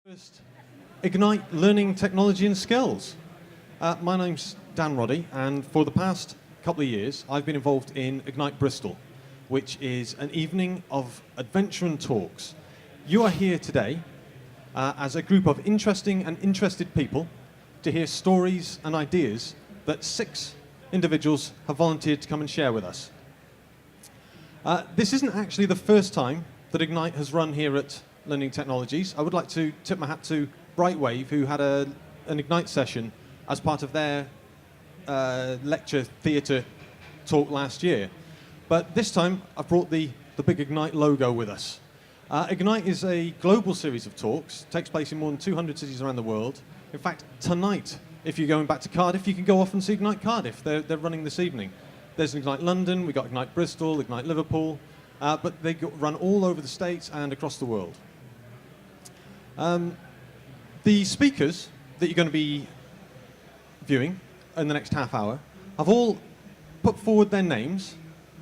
First, Ignite Learning Technology and Skills. My name's Roddy, and for the past couple of years, I've been involved in Ignite Bristol, which is an evening of adventure and talks. You are here today as a group of interesting and interested people to hear stories and ideas that 6 individuals have volunteered to come and share with us. This isn't actually the first time that Ignite has run here at Learning Technologies. I would like to tip my hat to Brightwave, who had an Ignite session as part of their lecture theatre talk last year. But this time, I've brought the big Ignite logo with us. Ignite is a global series of talks. It takes place in more than 200 cities around the world. In fact, tonight, if you're going back to Cardiff, you can go off and see Ignite Cardiff. They're running this evening. There's Ignite London, we've got Ignite Bristol, Ignite Liverpool, but they run all over the States and across the world. The speakers that you're going to be viewing in the next half hour have all put forward their names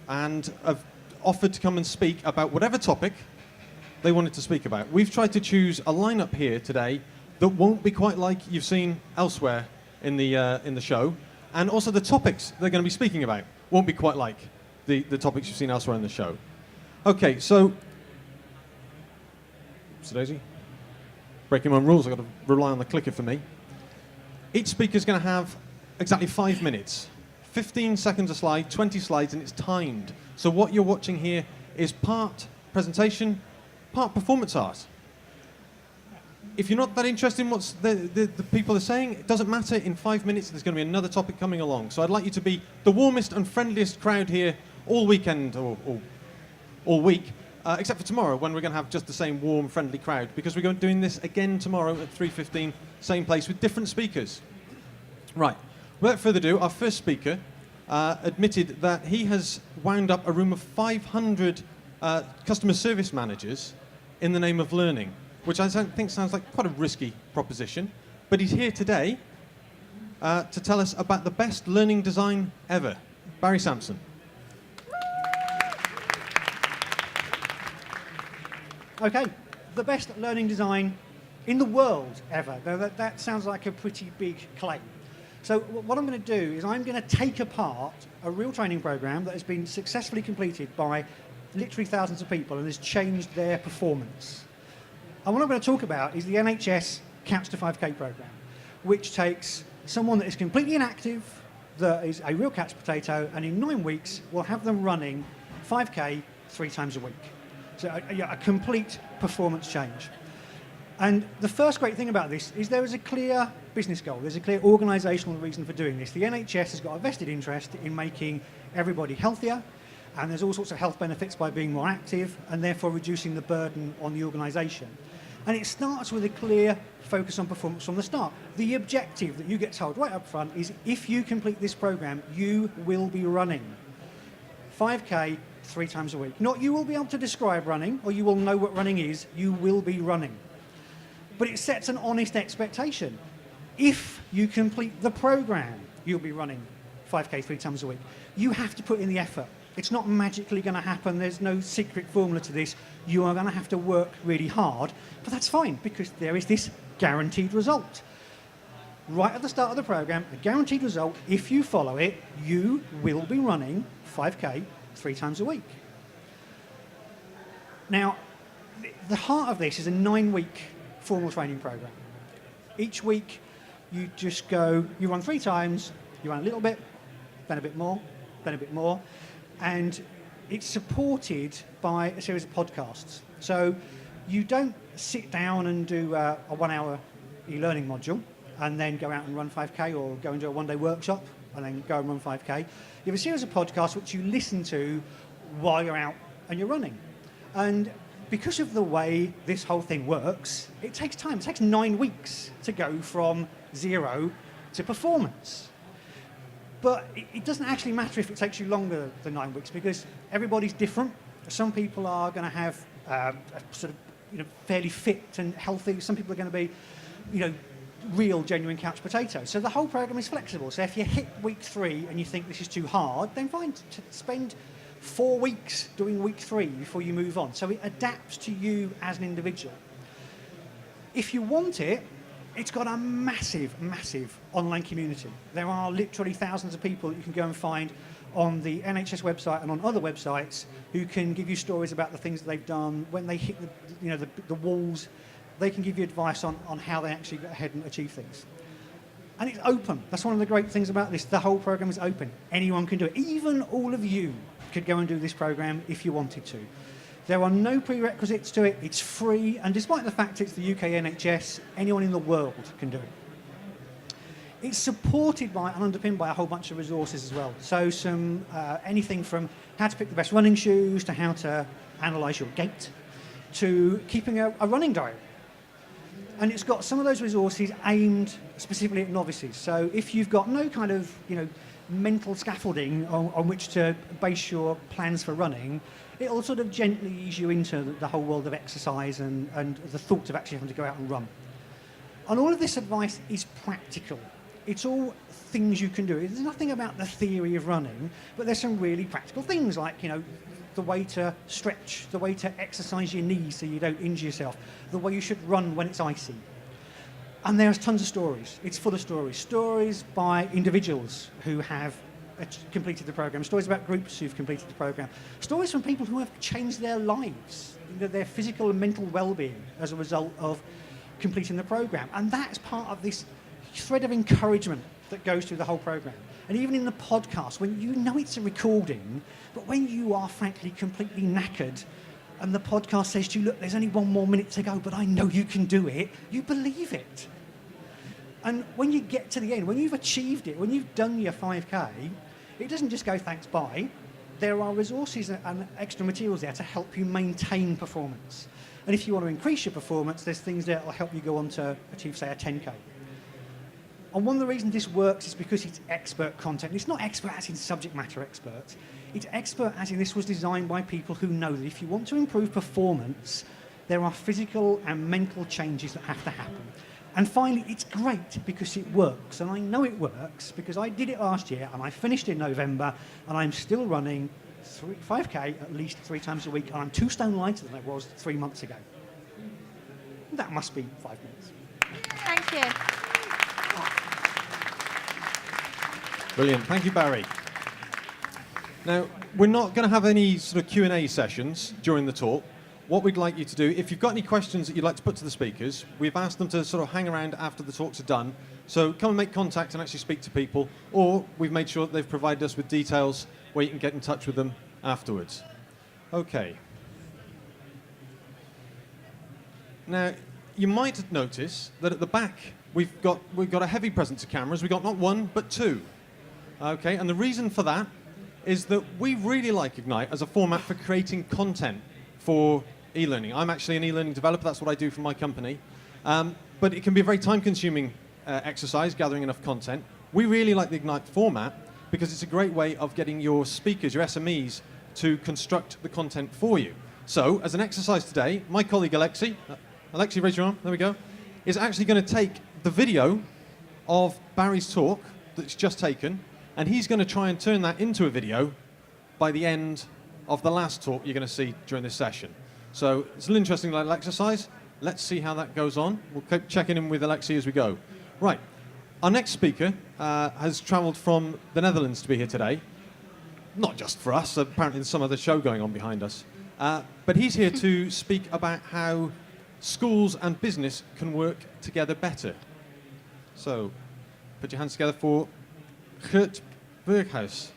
and have offered to come and speak about whatever topic they wanted to speak about. We've tried to choose a lineup here today that won't be quite like you've seen elsewhere in the show, and also the topics they're going to be speaking about won't be quite like the topics you've seen elsewhere in the show. Okay, so Daisy, breaking my own rules, I've got to rely on the clicker for me. Each speaker's going to have exactly 5 minutes. 15 seconds a slide, 20 slides, and it's timed. So what you're watching here is part presentation, part performance art. If you're not that interested in what the people are saying, it doesn't matter. In 5 minutes, there's going to be another topic coming along. So I'd like you to be the warmest and friendliest crowd here all weekend, or all week, except for tomorrow, when we're going to have just the same warm, friendly crowd, because we're going to be doing this again tomorrow at 3:15, same place, with different speakers. Right. Without further ado, our first speaker admitted that he has wound up a room of 500 customer service managers in the name of learning, which I think sounds like quite a risky proposition. But he's here today to tell us about the best learning design ever. Barry Sampson. Okay, the best learning design in the world ever. Now that sounds like a pretty big claim. So what I'm going to do is I'm going to take apart a real training program that has been successfully completed by literally thousands of people and has changed their performance. And what I'm going to talk about is the NHS Caps to 5K program, which takes someone that is completely inactive, that is a real catch potato, and in 9 weeks will have them running 5K 3 times a week. So a complete performance change. And the first great thing about this is there is a clear business goal. There's a clear organisational reason for doing this. The NHS has got a vested interest in making everybody healthier, and there's all sorts of health benefits by being more active, and therefore reducing the burden on the organisation. And it starts with a clear focus on performance from the start. The objective that you get told right up front is if you complete this programme, you will be running 5K 3 times a week. Not you will be able to describe running, or you will know what running is, you will be running. But it sets an honest expectation. If you complete the programme, you'll be running 5K 3 times a week. You have to put in the effort. It's not magically going to happen. There's no secret formula to this. You are going to have to work really hard, but that's fine because there is this guaranteed result. Right at the start of the programme, a guaranteed result, if you follow it, you will be running 5K 3 times a week. Now, the heart of this is a 9-week formal training program. Each week, you just go, you run 3 times, you run a little bit, then a bit more, then a bit more, and it's supported by a series of podcasts. So you don't sit down and do a 1-hour e-learning module and then go out and run 5K, or go and do a 1-day workshop and then go and run 5K. You have a series of podcasts which you listen to while you're out and you're running. And because of the way this whole thing works, it takes time. It takes 9 weeks to go from 0 to performance. But it doesn't actually matter if it takes you longer than 9 weeks, because everybody's different. Some people are going to have sort of fairly fit and healthy. Some people are going to be real, genuine couch potatoes. So the whole program is flexible. So if you hit week 3 and you think this is too hard, then fine, spend 4 weeks doing week 3 before you move on. So it adapts to you as an individual. If you want it, it's got a massive, massive online community. There are literally thousands of people you can go and find on the NHS website and on other websites who can give you stories about the things that they've done. When they hit the walls, they can give you advice on how they actually go ahead and achieve things. And it's open. That's one of the great things about this. The whole program is open. Anyone can do it. Even all of you could go and do this program if you wanted to. There are no prerequisites to it. It's free. And despite the fact it's the UK NHS, anyone in the world can do it. It's supported by and underpinned by a whole bunch of resources as well. So anything from how to pick the best running shoes to how to analyse your gait to keeping a running diary. And it's got some of those resources aimed specifically at novices. So if you've got no kind of mental scaffolding on which to base your plans for running, it'll sort of gently ease you into the whole world of exercise and the thought of actually having to go out and run. And all of this advice is practical. It's all things you can do. There's nothing about the theory of running, but there's some really practical things like, the way to stretch, the way to exercise your knees so you don't injure yourself, the way you should run when it's icy. And there's tons of stories. It's full of stories. Stories by individuals who have completed the program, stories about groups who've completed the program, stories from people who have changed their lives, their physical and mental well-being as a result of completing the program. And that's part of this thread of encouragement that goes through the whole program. And even in the podcast, when you know it's a recording, but when you are frankly completely knackered and the podcast says to you, look, there's only 1 more minute to go, but I know you can do it, you believe it. And when you get to the end, when you've achieved it, when you've done your 5K, it doesn't just go thanks, bye. There are resources and extra materials there to help you maintain performance. And if you want to increase your performance, there's things that will help you go on to achieve, say, a 10K. And one of the reasons this works is because it's expert content. It's not expert as in subject matter experts. It's expert as in this was designed by people who know that if you want to improve performance, there are physical and mental changes that have to happen. And finally, it's great because it works. And I know it works because I did it last year and I finished in November and I'm still running 5K at least 3 times a week and I'm 2 stone lighter than I was 3 months ago. That must be 5 minutes. Thank you. Brilliant. Thank you, Barry. Now, we're not going to have any sort of Q&A sessions during the talk. What we'd like you to do, if you've got any questions that you'd like to put to the speakers, we've asked them to sort of hang around after the talks are done. So come and make contact and actually speak to people, or we've made sure that they've provided us with details where you can get in touch with them afterwards. Okay. Now, you might notice that at the back we've got a heavy presence of cameras. We've got not 1 but 2. Okay, and the reason for that is that we really like Ignite as a format for creating content for e-learning. I'm actually an e-learning developer. That's what I do for my company. But it can be a very time-consuming exercise, gathering enough content. We really like the Ignite format because it's a great way of getting your speakers, your SMEs, to construct the content for you. So, as an exercise today, my colleague Alexei, raise your arm, there we go, is actually going to take the video of Barry's talk that's just taken, and he's going to try and turn that into a video by the end of the last talk you're going to see during this session. So it's a little interesting little exercise. Let's see how that goes on. We'll keep checking in with Alexei as we go. Right. Our next speaker has travelled from the Netherlands to be here today. Not just for us. Apparently there's some other show going on behind us. But he's here to speak about how schools and business can work together better. So put your hands together for Gert Burghuis.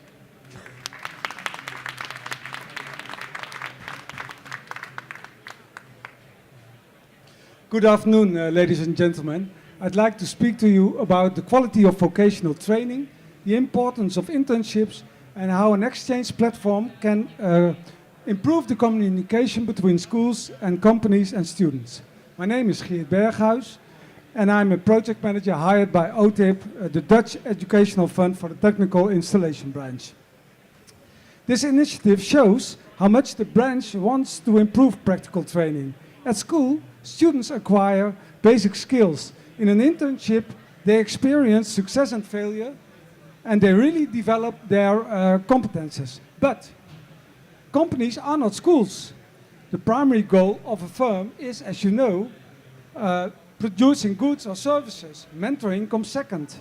Good afternoon, ladies and gentlemen. I'd like to speak to you about the quality of vocational training, the importance of internships, and how an exchange platform can improve the communication between schools and companies and students. My name is Gert Burghuis, and I'm a project manager hired by OTIP, the Dutch Educational Fund for the Technical Installation Branch. This initiative shows how much the branch wants to improve practical training. At school, students acquire basic skills. In an internship, they experience success and failure, and they really develop their competences. But companies are not schools. The primary goal of a firm is, as you know, producing goods or services. Mentoring comes second.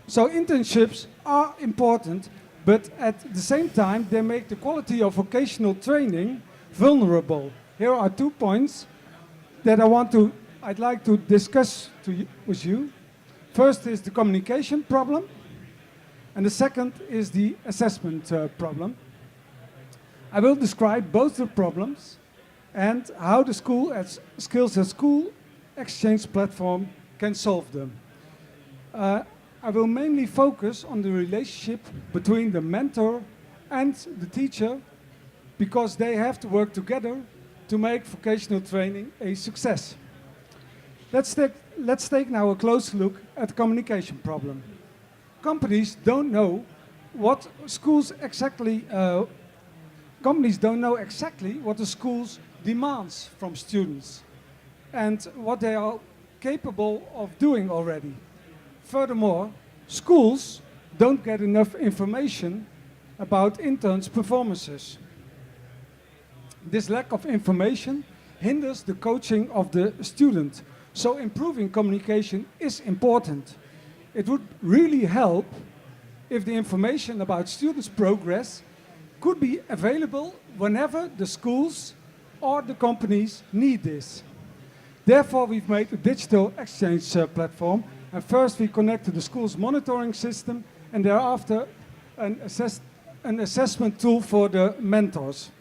So internships are important, but at the same time they make the quality of vocational training vulnerable. Here are 2 points that I'd like to discuss with you. First is the communication problem, and the second is the assessment problem. I will describe both the problems and how the Skills at School exchange platform can solve them. I will mainly focus on the relationship between the mentor and the teacher, because they have to work together to make vocational training a success. Let's take now a close look at the communication problem. Companies don't know what the schools demands from students and what they are capable of doing already. Furthermore, schools don't get enough information about interns' performances. This lack of information hinders the coaching of the student, so improving communication is important. It would really help if the information about students' progress could be available whenever the schools or the companies need this. Therefore, we've made a digital exchange platform, and first we connect to the school's monitoring system, and thereafter an assessment tool for the mentors.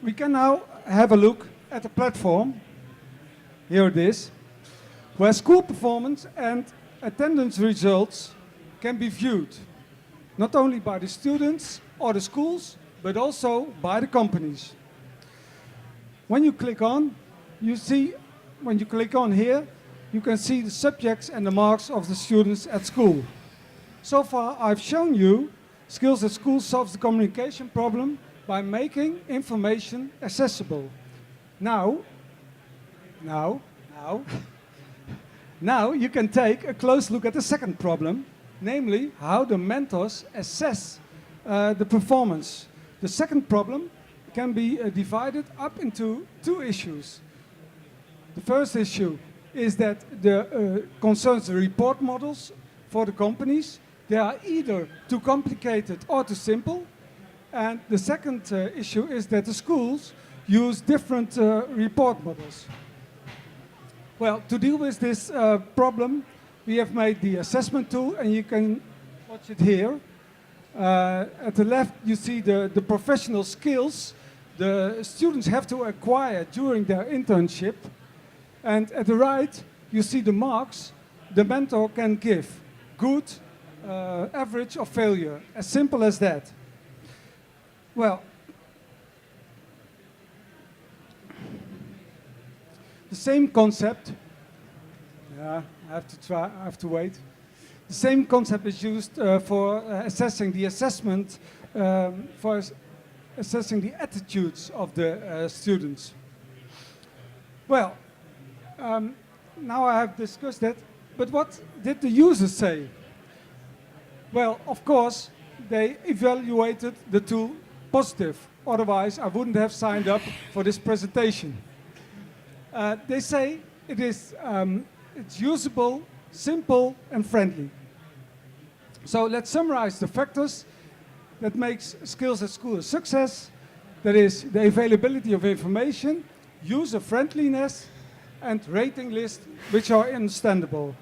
We can now have a look at the platform. Here it is, where school performance and attendance results can be viewed, not only by the students or the schools, but also by the companies. When you click on here, you can see the subjects and the marks of the students at school. So far, I've shown you Skills at School solves the communication problem by making information accessible. Now you can take a close look at the second problem, namely how the mentors assess the performance. The second problem can be divided up into 2 issues. The first issue is that concerns the report models for the companies. They are either too complicated or too simple. And the second issue is that the schools use different report models. Well, to deal with this problem, we have made the assessment tool, and you can watch it here. At the left, you see the professional skills the students have to acquire during their internship. And at the right, you see the marks the mentor can give. Good, average, or failure. As simple as that. Well, the same concept, I have to wait. The same concept is used for assessing the assessment, assessing the attitudes of the students. Well, now I have discussed that, but what did the users say? Well, of course, they evaluated the tool positive. Otherwise, I wouldn't have signed up for this presentation. They say it's usable, simple, and friendly. So let's summarize the factors that makes Skills at School a success. That is the availability of information, user-friendliness, and rating list, which are understandable.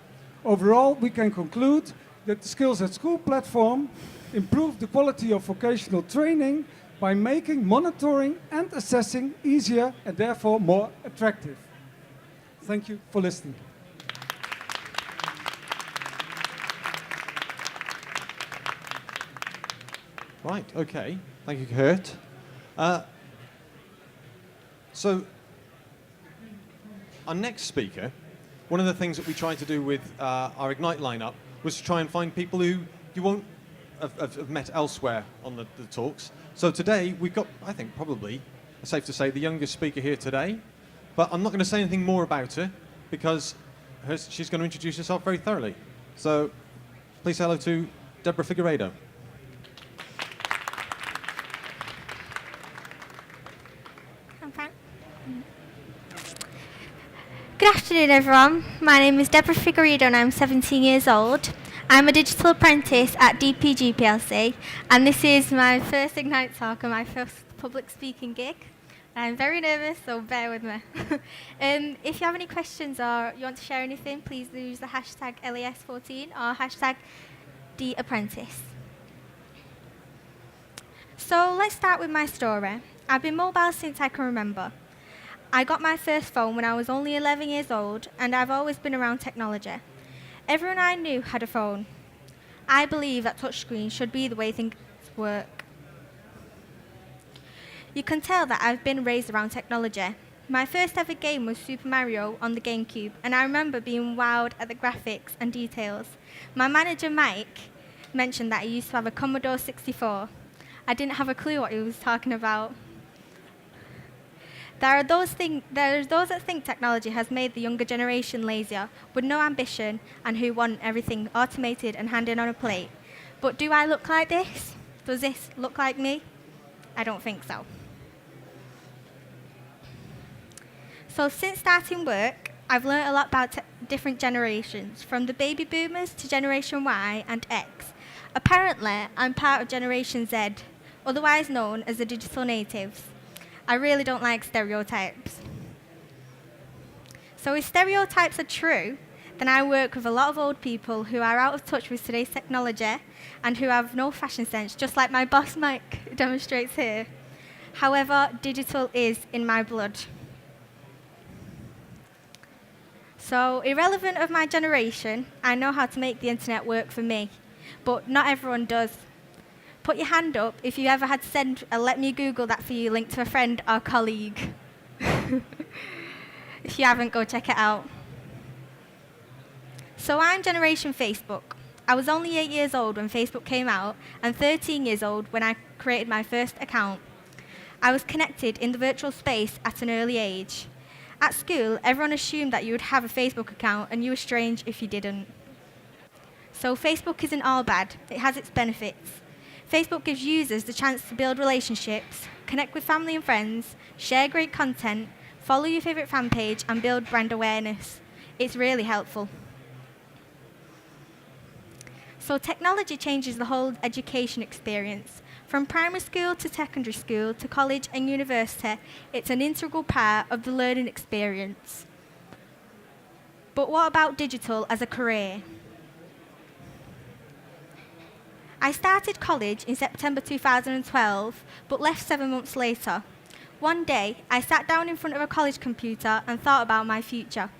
Overall, we can conclude that the Skills at School platform improved the quality of vocational training by making monitoring and assessing easier and therefore more attractive. Thank you for listening. Right, okay. Thank you, Kurt. So, our next speaker, one of the things that we tried to do with our Ignite lineup was to try and find people who you won't have met elsewhere on the talks. So today, we've got, I think, probably, safe to say, the youngest speaker here today. But I'm not going to say anything more about her because she's going to introduce herself very thoroughly. So please say hello to Deborah Figueiredo. Good afternoon, everyone. My name is Deborah Figueredo and I'm 17 years old. I'm a digital apprentice at DPG PLC, and this is my first Ignite talk and my first public speaking gig. I'm very nervous, so bear with me. If you have any questions or you want to share anything, please use the hashtag LAS2014 or hashtag DApprentice. So let's start with my story. I've been mobile since I can remember. I got my first phone when I was only 11 years old, and I've always been around technology. Everyone I knew had a phone. I believe that touchscreens should be the way things work. You can tell that I've been raised around technology. My first ever game was Super Mario on the GameCube, and I remember being wowed at the graphics and details. My manager, Mike, mentioned that he used to have a Commodore 64. I didn't have a clue what he was talking about. There are those that think technology has made the younger generation lazier, with no ambition, and who want everything automated and handed on a plate. But do I look like this? Does this look like me? I don't think so. So since starting work, I've learned a lot about different generations, from the baby boomers to Generation Y and X. Apparently, I'm part of Generation Z, otherwise known as the digital natives. I really don't like stereotypes. So if stereotypes are true, then I work with a lot of old people who are out of touch with today's technology and who have no fashion sense, just like my boss Mike demonstrates here. However, digital is in my blood. So irrelevant of my generation, I know how to make the internet work for me, but not everyone does. Put your hand up if you ever had to send a "let me Google that for you" link to a friend or colleague. If you haven't, go check it out. So I'm Generation Facebook. I was only 8 years old when Facebook came out and 13 years old when I created my first account. I was connected in the virtual space at an early age. At school, everyone assumed that you would have a Facebook account and you were strange if you didn't. So Facebook isn't all bad, it has its benefits. Facebook gives users the chance to build relationships, connect with family and friends, share great content, follow your favourite fan page, and build brand awareness. It's really helpful. So technology changes the whole education experience. From primary school to secondary school to college and university, it's an integral part of the learning experience. But what about digital as a career? I started college in September 2012, but left 7 months later. One day, I sat down in front of a college computer and thought about my future.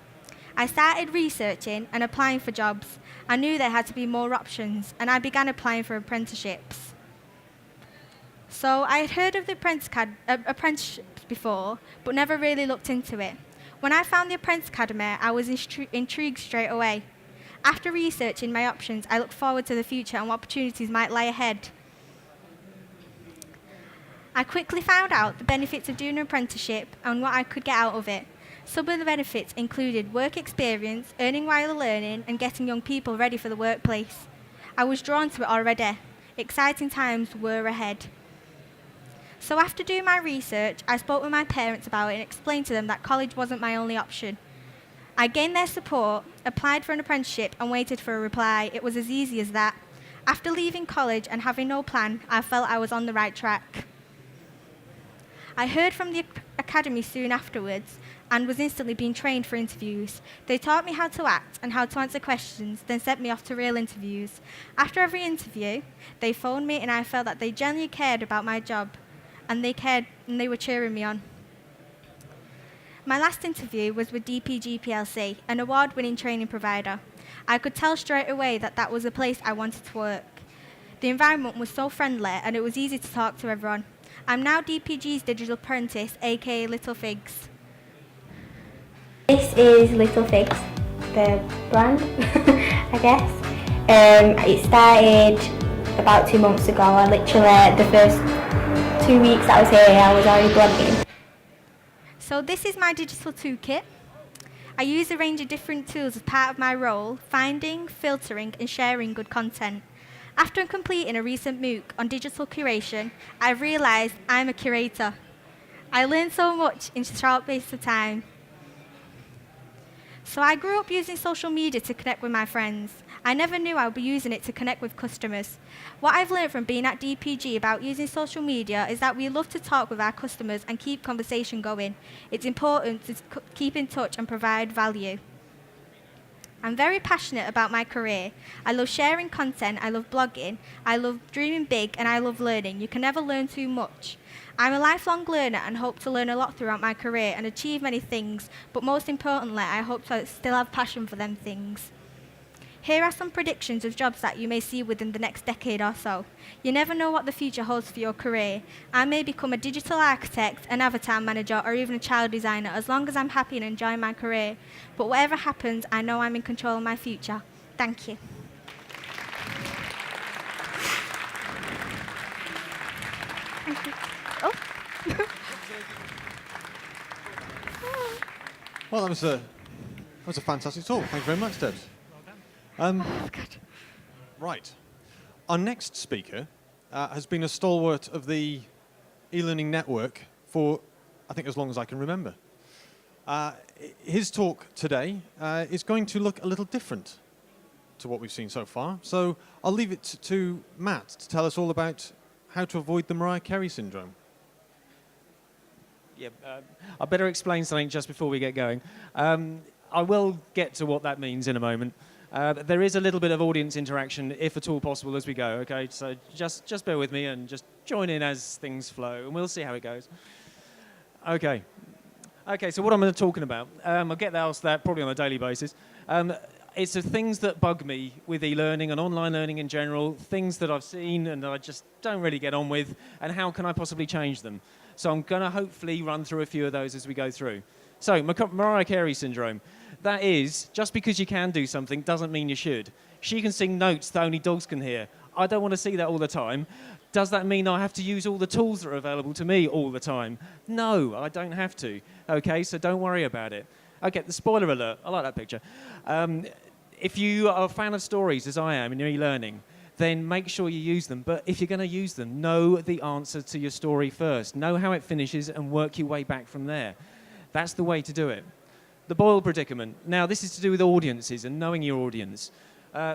I started researching and applying for jobs. I knew there had to be more options, and I began applying for apprenticeships. So I had heard of the apprenticeships before, but never really looked into it. When I found the Apprentice Academy, I was intrigued straight away. After researching my options, I looked forward to the future and what opportunities might lie ahead. I quickly found out the benefits of doing an apprenticeship and what I could get out of it. Some of the benefits included work experience, earning while learning, and getting young people ready for the workplace. I was drawn to it already. Exciting times were ahead. So after doing my research, I spoke with my parents about it and explained to them that college wasn't my only option. I gained their support, applied for an apprenticeship, and waited for a reply. It was as easy as that. After leaving college and having no plan, I felt I was on the right track. I heard from the academy soon afterwards and was instantly being trained for interviews. They taught me how to act and how to answer questions, then sent me off to real interviews. After every interview, they phoned me and I felt that they genuinely cared about my job, and they were cheering me on. My last interview was with DPG PLC, an award-winning training provider. I could tell straight away that that was a place I wanted to work. The environment was so friendly and it was easy to talk to everyone. I'm now DPG's digital apprentice, aka Little Figs. This is Little Figs, the brand, I guess. It started about 2 months ago. I literally, the first 2 weeks that I was here, I was already blogging. So this is my digital toolkit. I use a range of different tools as part of my role, finding, filtering, and sharing good content. After completing a recent MOOC on digital curation, I realised I'm a curator. I learned so much in a short space of time. So I grew up using social media to connect with my friends. I never knew I would be using it to connect with customers. What I've learned from being at DPG about using social media is that we love to talk with our customers and keep conversation going. It's important to keep in touch and provide value. I'm very passionate about my career. I love sharing content, I love blogging, I love dreaming big, and I love learning. You can never learn too much. I'm a lifelong learner and hope to learn a lot throughout my career and achieve many things, but most importantly, I hope to still have passion for them things. Here are some predictions of jobs that you may see within the next decade or so. You never know what the future holds for your career. I may become a digital architect, an avatar manager, or even a child designer, as long as I'm happy and enjoying my career. But whatever happens, I know I'm in control of my future. Thank you. Thank you. Oh. Well, that was a fantastic talk. Thank you very much, Debs. Right. Our next speaker has been a stalwart of the e-learning network for, I think, as long as I can remember. His talk today is going to look a little different to what we've seen so far. So I'll leave it to Matt to tell us all about how to avoid the Mariah Carey syndrome. Yeah, I better explain something just before we get going. I will get to what that means in a moment. There is a little bit of audience interaction, if at all possible, as we go, okay? So just bear with me and just join in as things flow, and we'll see how it goes. Okay. Okay, so what am I talking about? I get asked that probably on a daily basis. It's the things that bug me with e-learning and online learning in general, things that I've seen and that I just don't really get on with, and how can I possibly change them? So I'm going to hopefully run through a few of those as we go through. So, Mariah Carey syndrome. That is, just because you can do something doesn't mean you should. She can sing notes that only dogs can hear. I don't want to see that all the time. Does that mean I have to use all the tools that are available to me all the time? No, I don't have to. Okay, so don't worry about it. Okay, the spoiler alert. I like that picture. If you are a fan of stories, as I am, in your e-learning, then make sure you use them. But if you're going to use them, know the answer to your story first. Know how it finishes and work your way back from there. That's the way to do it. The Boyle predicament. Now, this is to do with audiences and knowing your audience.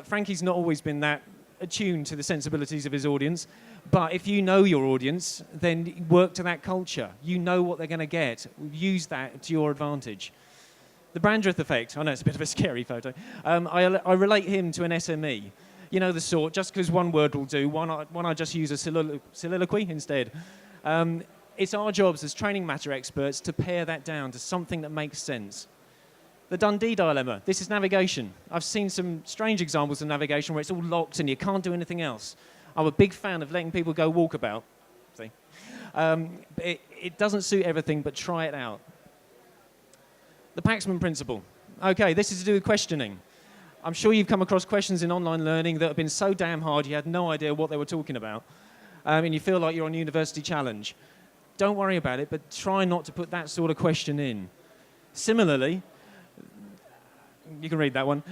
Frankie's not always been that attuned to the sensibilities of his audience, but if you know your audience, then work to that culture. You know what they're going to get. Use that to your advantage. The Brandreth effect. I know it's a bit of a scary photo. I relate him to an SME. You know the sort, just because one word will do, why not just use a soliloquy instead? It's our jobs as training matter experts to pare that down to something that makes sense. The Dundee dilemma. This is navigation. I've seen some strange examples of navigation where it's all locked and you can't do anything else. I'm a big fan of letting people go walkabout. See? It doesn't suit everything, but try it out. The Paxman principle. Okay, this is to do with questioning. I'm sure you've come across questions in online learning that have been so damn hard you had no idea what they were talking about, and you feel like you're on University Challenge. Don't worry about it, but try not to put that sort of question in. Similarly, you can read that one,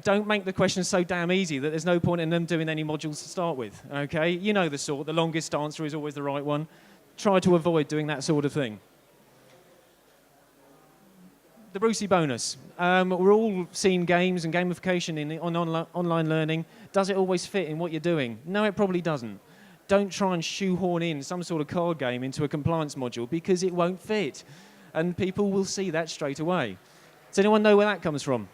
don't make the questions so damn easy that there's no point in them doing any modules to start with, okay? You know the sort, the longest answer is always the right one. Try to avoid doing that sort of thing. The Brucey bonus. We're all seeing games and gamification on online learning. Does it always fit in what you're doing? No, it probably doesn't. Don't try and shoehorn in some sort of card game into a compliance module because it won't fit. And people will see that straight away. Does anyone know where that comes from?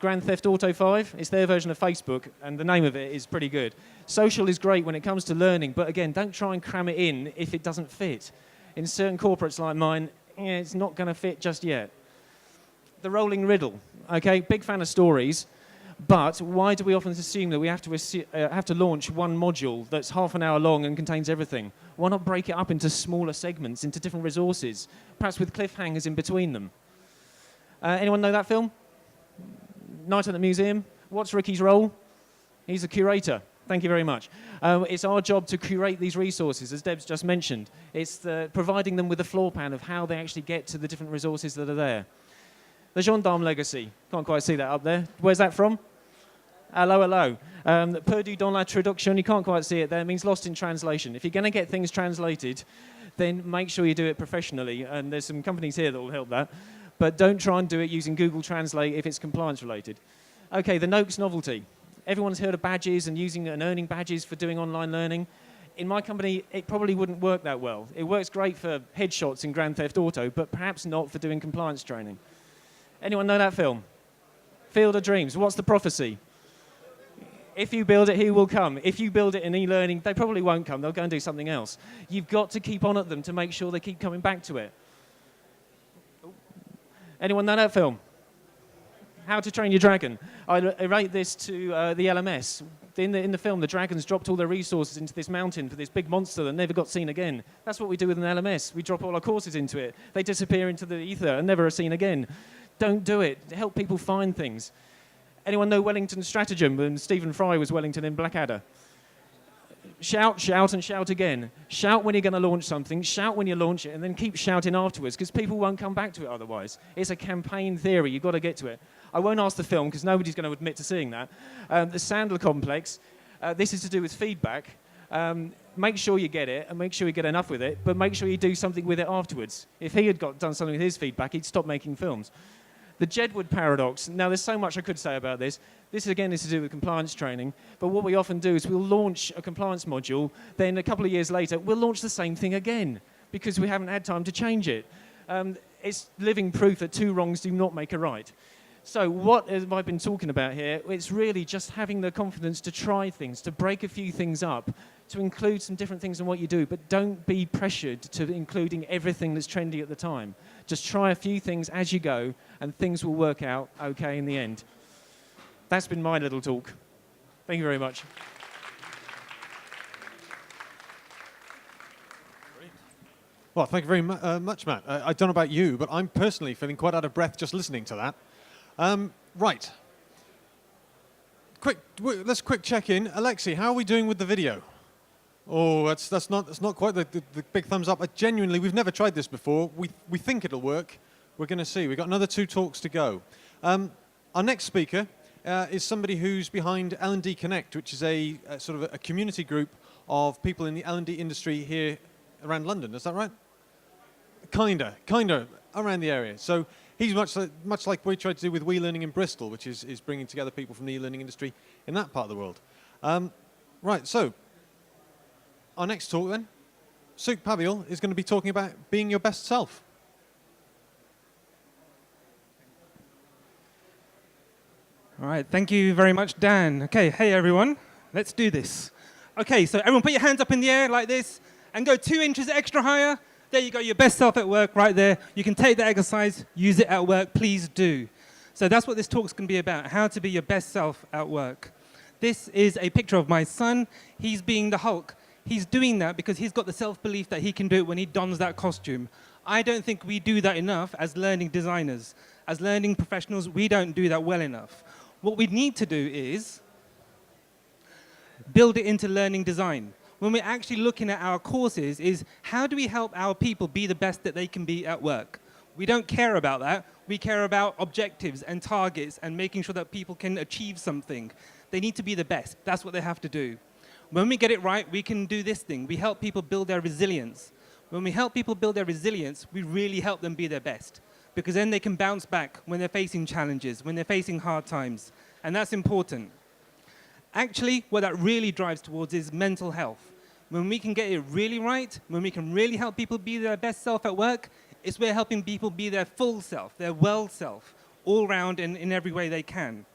Grand Theft Auto 5? It's their version of Facebook, and the name of it is pretty good. Social is great when it comes to learning, but again, don't try and cram it in if it doesn't fit. In certain corporates like mine, it's not going to fit just yet. The rolling riddle. Okay, big fan of stories, but why do we often assume that we have to launch one module that's half an hour long and contains everything? Why not break it up into smaller segments, into different resources, perhaps with cliffhangers in between them? Anyone know that film? Night at the Museum. What's Ricky's role? He's a curator. Thank you very much. It's our job to curate these resources, as Deb's just mentioned. It's providing them with a floor plan of how they actually get to the different resources that are there. The gendarme legacy. Can't quite see that up there. Where's that from? Hello, hello. Perdu dans la traduction. You can't quite see it there. It means lost in translation. If you're going to get things translated, then make sure you do it professionally. And there's some companies here that will help that. but don't try and do it using Google Translate if it's compliance related. Okay, the Noakes novelty. Everyone's heard of badges and using and earning badges for doing online learning. In my company, it probably wouldn't work that well. It works great for headshots in Grand Theft Auto, but perhaps not for doing compliance training. Anyone know that film? Field of Dreams. What's the prophecy? If you build it, he will come. If you build it in e-learning, they probably won't come. They'll go and do something else. You've got to keep on at them to make sure they keep coming back to it. Anyone know that film? How to Train Your Dragon. I rate this to the LMS. In the film, the dragons dropped all their resources into this mountain for this big monster that never got seen again. That's what we do with an LMS. We drop all our courses into it. They disappear into the ether and never are seen again. Don't do it. Help people find things. Anyone know Wellington Stratagem when Stephen Fry was Wellington in Blackadder? Shout, shout, and shout again. Shout when you're going to launch something, shout when you launch it, and then keep shouting afterwards, because people won't come back to it otherwise. It's a campaign theory. You've got to get to it. I won't ask the film, because nobody's going to admit to seeing that. The Sandler complex, this is to do with feedback. Make sure you get it, and make sure you get enough with it, but make sure you do something with it afterwards. If he had done something with his feedback, he'd stop making films. The Jedward paradox. Now, there's so much I could say about this. This, again, is to do with compliance training. But what we often do is we'll launch a compliance module, then a couple of years later, we'll launch the same thing again because we haven't had time to change it. It's living proof that two wrongs do not make a right. So what have I been talking about here? It's really just having the confidence to try things, to break a few things up, to include some different things in what you do, but don't be pressured to including everything that's trendy at the time. Just try a few things as you go, and things will work out okay in the end. That's been my little talk. Thank you very much. Well, thank you very much, Matt. I don't know about you, but I'm personally feeling quite out of breath just listening to that. Right. Let's quick check in. Alexei, how are we doing with the video? Oh, that's not quite the big thumbs up. Genuinely, we've never tried this before. We think it'll work. We're going to see. We've got another 2 talks to go. Our next speaker is somebody who's behind L&D Connect, which is a sort of a community group of people in the L&D industry here around London. Is that right? Kinda around the area. So he's much like we tried to do with WeLearning in Bristol, which is bringing together people from the e-learning industry in that part of the world. Right, so our next talk then, Suk Pabial is going to be talking about being your best self. All right, thank you very much, Dan. Okay, hey everyone, let's do this. Okay, so everyone put your hands up in the air like this and go 2 inches extra higher. There you go, your best self at work right there. You can take that exercise, use it at work, please do. So that's what this talk's going to be about, how to be your best self at work. This is a picture of my son. He's being the Hulk. He's doing that because he's got the self-belief that he can do it when he dons that costume. I don't think we do that enough as learning designers. As learning professionals, we don't do that well enough. What we need to do is build it into learning design. When we're actually looking at our courses is how do we help our people be the best that they can be at work? We don't care about that. We care about objectives and targets and making sure that people can achieve something. They need to be the best. That's what they have to do. When we get it right, we can do this thing. We help people build their resilience. When we help people build their resilience, we really help them be their best. Because then they can bounce back when they're facing challenges, when they're facing hard times. And that's important. Actually, what that really drives towards is mental health. When we can get it really right, when we can really help people be their best self at work, it's we're helping people be their full self, their well self, all round and in every way they can.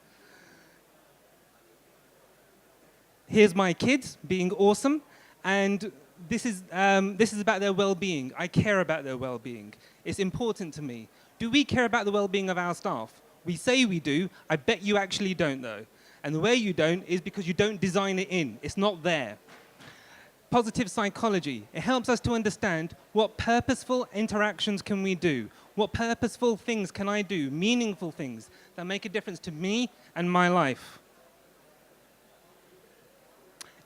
Here's my kids being awesome, and this is about their well-being. I care about their well-being. It's important to me. Do we care about the well-being of our staff? We say we do. I bet you actually don't, though. And the way you don't is because you don't design it in. It's not there. Positive psychology. It helps us to understand what purposeful interactions can we do? What purposeful things can I do? Meaningful things that make a difference to me and my life.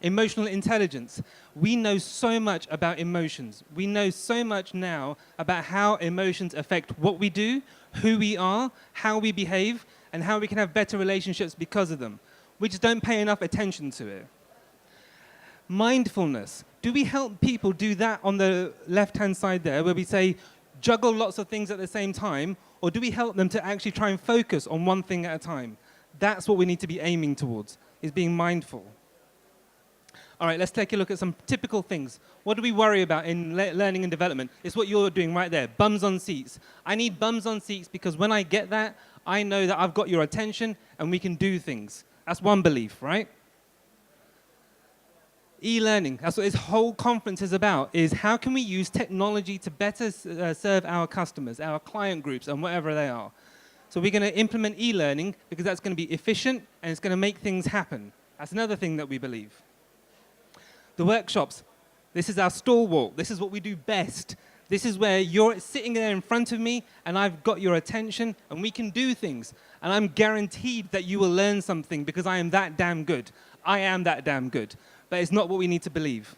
Emotional intelligence. We know so much about emotions. We know so much now about how emotions affect what we do, who we are, how we behave, and how we can have better relationships because of them. We just don't pay enough attention to it. Mindfulness. Do we help people do that on the left-hand side there, where we say, juggle lots of things at the same time, or do we help them to actually try and focus on one thing at a time? That's what we need to be aiming towards, is being mindful. All right, let's take a look at some typical things. What do we worry about in learning and development? It's what you're doing right there, bums on seats. I need bums on seats because when I get that, I know that I've got your attention and we can do things. That's one belief, right? E-learning, that's what this whole conference is about, is how can we use technology to better serve our customers, our client groups, and whatever they are. So we're going to implement e-learning because that's going to be efficient and it's going to make things happen. That's another thing that we believe. The workshops, this is our stalwart. This is what we do best. This is where you're sitting there in front of me and I've got your attention and we can do things. And I'm guaranteed that you will learn something because I am that damn good. I am that damn good. But it's not what we need to believe.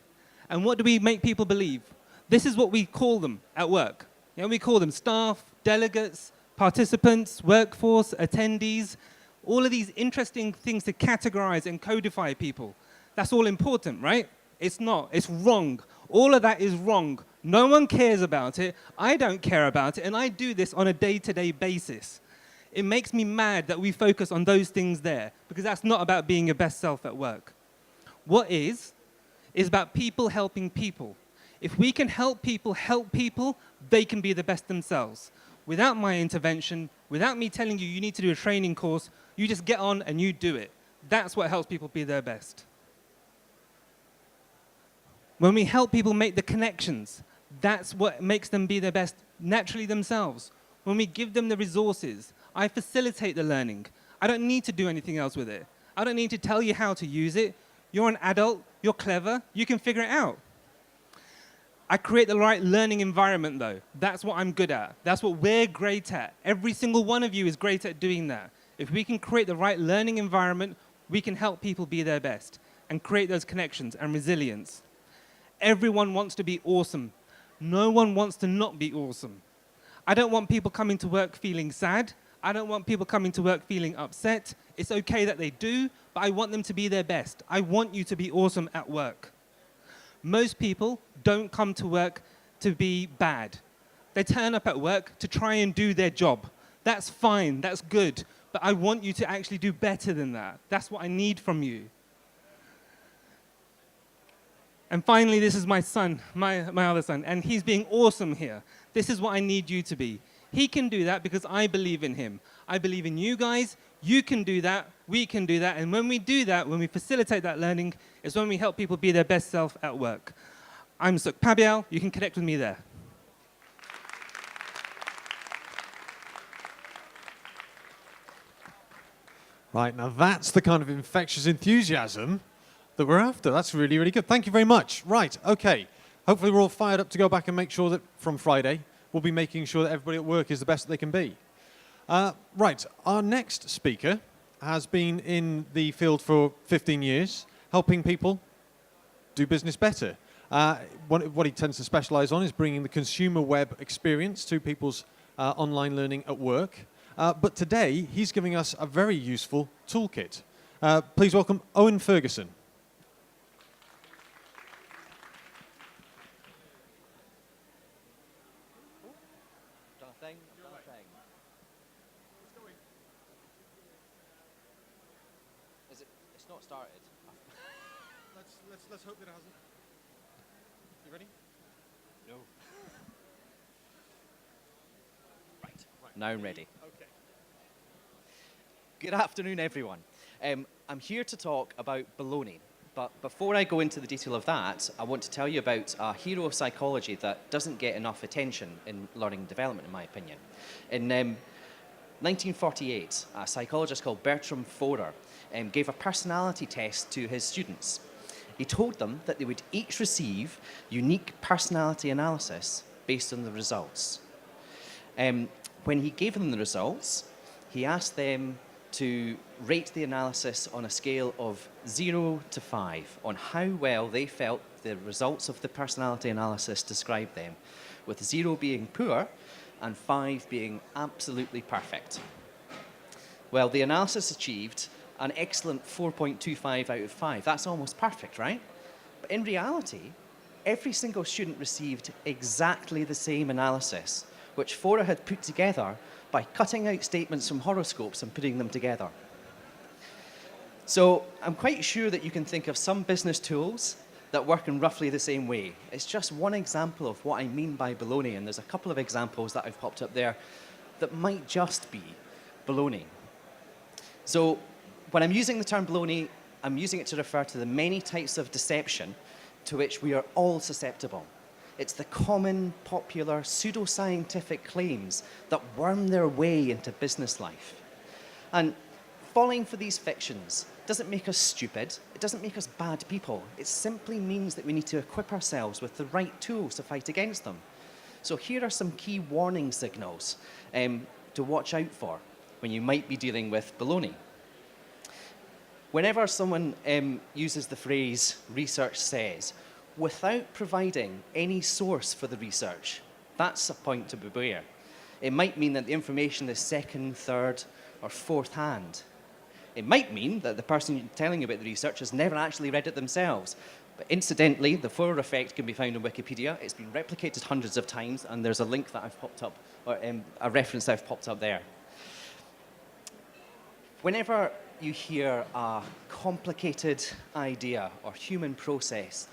And what do we make people believe? This is what we call them at work. You know, we call them staff, delegates, participants, workforce, attendees, all of these interesting things to categorize and codify people. That's all important, right? It's not. It's wrong. All of that is wrong. No one cares about it. I don't care about it. And I do this on a day-to-day basis. It makes me mad that we focus on those things there because that's not about being your best self at work. What is about people helping people. If we can help people, they can be the best themselves. Without my intervention, without me telling you need to do a training course, you just get on and you do it. That's what helps people be their best. When we help people make the connections, that's what makes them be their best naturally themselves. When we give them the resources, I facilitate the learning. I don't need to do anything else with it. I don't need to tell you how to use it. You're an adult, you're clever, you can figure it out. I create the right learning environment though. That's what I'm good at. That's what we're great at. Every single one of you is great at doing that. If we can create the right learning environment, we can help people be their best and create those connections and resilience. Everyone wants to be awesome. No one wants to not be awesome. I don't want people coming to work feeling sad. I don't want people coming to work feeling upset. It's okay that they do, but I want them to be their best. I want you to be awesome at work. Most people don't come to work to be bad. They turn up at work to try and do their job. That's fine, that's good, but I want you to actually do better than that. That's what I need from you. And finally, this is my son, my other son, and he's being awesome here. This is what I need you to be. He can do that because I believe in him. I believe in you guys. You can do that. We can do that. And when we do that, when we facilitate that learning, is when we help people be their best self at work. I'm Suk Pabial. You can connect with me there. Right, now that's the kind of infectious enthusiasm that we're after. That's really, really good. Thank you very much. Right, okay. Hopefully we're all fired up to go back and make sure that from Friday, we'll be making sure that everybody at work is the best that they can be. Right, our next speaker has been in the field for 15 years, helping people do business better. What he tends to specialize on is bringing the consumer web experience to people's online learning at work. But today, he's giving us a very useful toolkit. Please welcome Owen Ferguson. It's not started. Let's hope that it hasn't. You ready? No. Right. Now I'm ready. Okay. Good afternoon, everyone. I'm here to talk about baloney. But before I go into the detail of that, I want to tell you about a hero of psychology that doesn't get enough attention in learning and development, in my opinion. In 1948, a psychologist called Bertram Forer gave a personality test to his students. He told them that they would each receive unique personality analysis based on the results. When he gave them the results, he asked them to rate the analysis on a scale of 0 to 5 on how well they felt the results of the personality analysis described them, with 0 being poor and 5 being absolutely perfect. Well, the analysis achieved an excellent 4.25 out of 5. That's almost perfect, right? But in reality, every single student received exactly the same analysis which Fora had put together by cutting out statements from horoscopes and putting them together. So I'm quite sure that you can think of some business tools that work in roughly the same way. It's just one example of what I mean by baloney, and there's a couple of examples that I've popped up there that might just be baloney. So when I'm using the term baloney, I'm using it to refer to the many types of deception to which we are all susceptible. It's the common, popular, pseudoscientific claims that worm their way into business life. And falling for these fictions doesn't make us stupid. It doesn't make us bad people. It simply means that we need to equip ourselves with the right tools to fight against them. So here are some key warning signals to watch out for when you might be dealing with baloney. Whenever someone uses the phrase research says, without providing any source for the research, that's a point to beware. It might mean that the information is second, third, or fourth hand. It might mean that the person telling you about the research has never actually read it themselves. But incidentally, the Fora effect can be found on Wikipedia. It's been replicated hundreds of times, and there's a link that I've popped up, or a reference I've popped up there. Whenever you hear a complicated idea or human process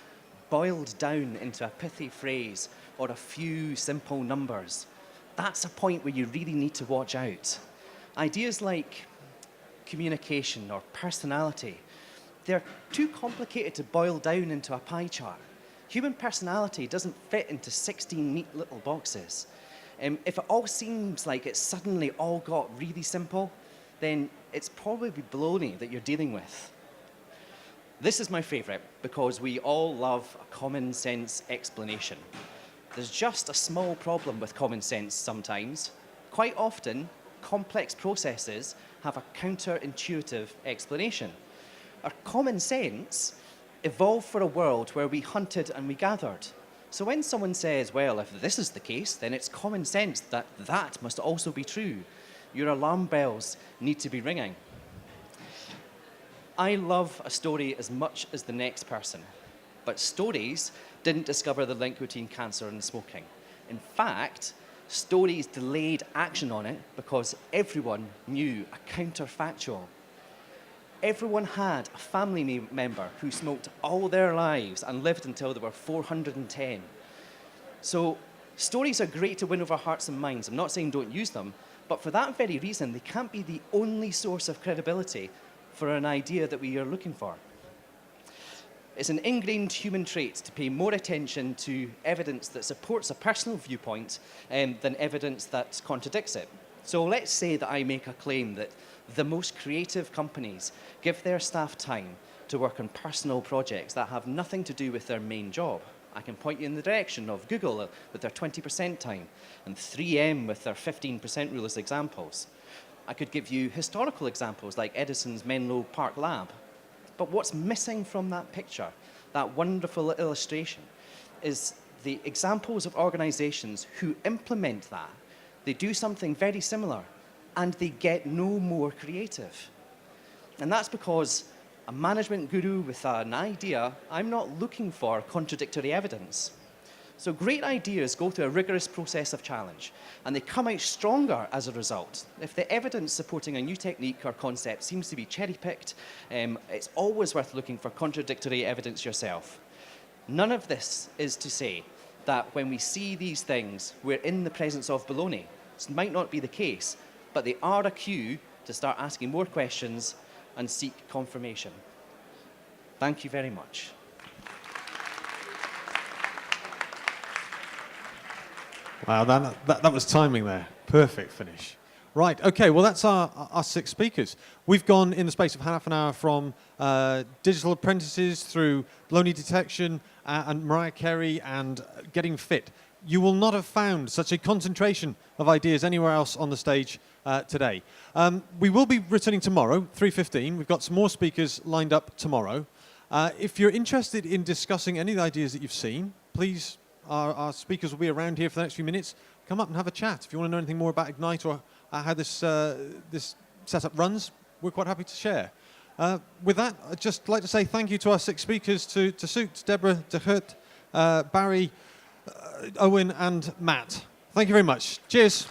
boiled down into a pithy phrase or a few simple numbers, that's a point where you really need to watch out. Ideas like communication or personality, they're too complicated to boil down into a pie chart. Human personality doesn't fit into 16 neat little boxes. If it all seems like it's suddenly all got really simple, then it's probably baloney that you're dealing with. This is my favorite because we all love a common sense explanation. There's just a small problem with common sense sometimes. Quite often, complex processes have a counterintuitive explanation. Our common sense evolved for a world where we hunted and we gathered. So when someone says, well, if this is the case, then it's common sense that that must also be true, your alarm bells need to be ringing. I love a story as much as the next person, but stories didn't discover the link between cancer and smoking. In fact, stories delayed action on it because everyone knew a counterfactual. Everyone had a family member who smoked all their lives and lived until they were 410. So stories are great to win over hearts and minds. I'm not saying don't use them, but for that very reason, they can't be the only source of credibility for an idea that we are looking for. It's an ingrained human trait to pay more attention to evidence that supports a personal viewpoint than evidence that contradicts it. So let's say that I make a claim that the most creative companies give their staff time to work on personal projects that have nothing to do with their main job. I can point you in the direction of Google with their 20% time and 3M with their 15% rule as examples. I could give you historical examples like Edison's Menlo Park lab. But what's missing from that picture, that wonderful illustration, is the examples of organizations who implement that. They do something very similar and they get no more creative. And that's because a management guru with an idea, I'm not looking for contradictory evidence. So great ideas go through a rigorous process of challenge, and they come out stronger as a result. If the evidence supporting a new technique or concept seems to be cherry-picked, it's always worth looking for contradictory evidence yourself. None of this is to say that when we see these things, we're in the presence of baloney. This might not be the case, but they are a cue to start asking more questions and seek confirmation. Thank you very much. Wow, that was timing there. Perfect finish. Right, okay, well that's our 6 speakers. We've gone in the space of half an hour from digital apprentices through baloney detection and Mariah Carey and getting fit. You will not have found such a concentration of ideas anywhere else on the stage today. We will be returning tomorrow, 3:15. We've got some more speakers lined up tomorrow. If you're interested in discussing any of the ideas that you've seen, please, our speakers will be around here for the next few minutes. Come up and have a chat. If you want to know anything more about Ignite or how this setup runs, we're quite happy to share. With that, I'd just like to say thank you to our 6 speakers, to Soot, Deborah, De Hurt, Barry, Owen and Matt. Thank you very much. Cheers.